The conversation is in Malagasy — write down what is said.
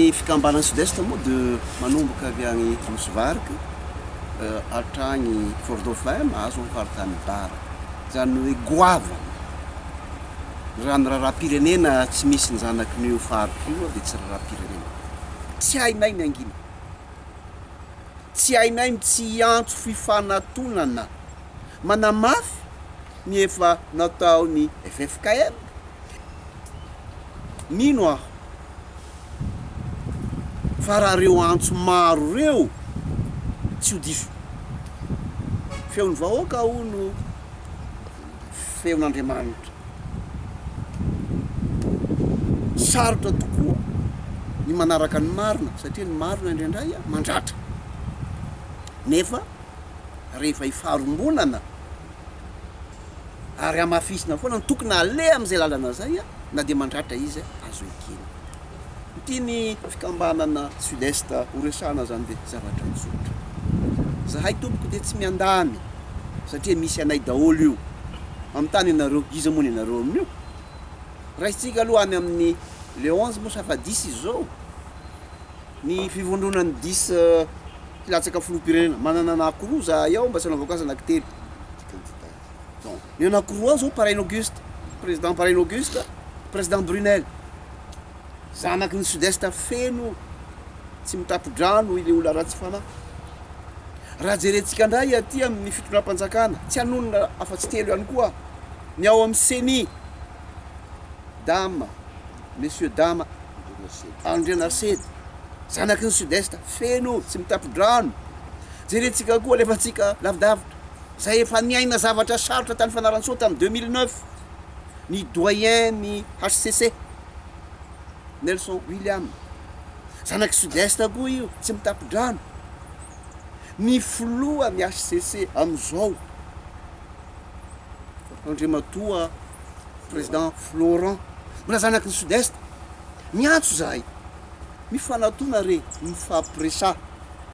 Ny fikambanana sud-est moa dia manomboka avy agny Mosivarika hatrany Fort Dauphin mahazo amin'ny faritany Bara. Zany hoe goavana. Raha ny raharam-pirenena tsy misy ny zanakin'io faritra io dia tsy raharam-pirenena. Tsy hainay ny angina. Tsy hainay tsy antso fifanantonana. Manamafy ny efa nataony FFKM. Mino aho fa raha reo antso maro reo tsy ho diso. Feon'ny vahoaka hono feon'Andriamanitra. Sarotra tokoa ny manaraka ny marina satria ny marina indraindray mandratra. Nefa rehefa hifaharombonana ary amafisina foana tokony aleha amin'izay lalana zay na dia mandratra izy azo ekena. Tiany fikambanana sud-est horesana zany dia zavatra mizotra. Zahay tompoko dia tsy miandany satria misy anay daholo io. Amin'ny tany ianareo, izy moa ianareo amin'io. Raisitsika aloha any amin'ny le 11 moa safa 10 izy zao. Ny fivondronan'ny 10 filatsaka filoham-pirenena manana anankiroa zahay ao mba tsy hanaovako azy anankitelo. Ny anankiroa zao Paraine Auguste, président Paraine Auguste, président Brunel. Zanaky ny sud-est feno tsy mitapo-drano ile olona ratsy fanahy. Raha jerentsika ndray aty amin'ny fitondram-panjakana tsy hanonona afa-tsy telo ihany koa. Ny ao amin'ny CENI, dame, monsieur dame André Narcède, zanaky ny sud-est feno tsy mitapo-drano. Jerentsika koa alefatsika lavidavitra zay efa niaina zavatra sarotra tany Fianarantsoa tamin'ny 2009. Ny doyen ny HCC Nelson William, zanaky sud-est koa io tsy mitapo-drano. Ny filoha ny HCC amin'izao Andriamatoa président Florent, mbola zanaky ny sud-est. Miantso zahay mifanatona re, mifampiresà.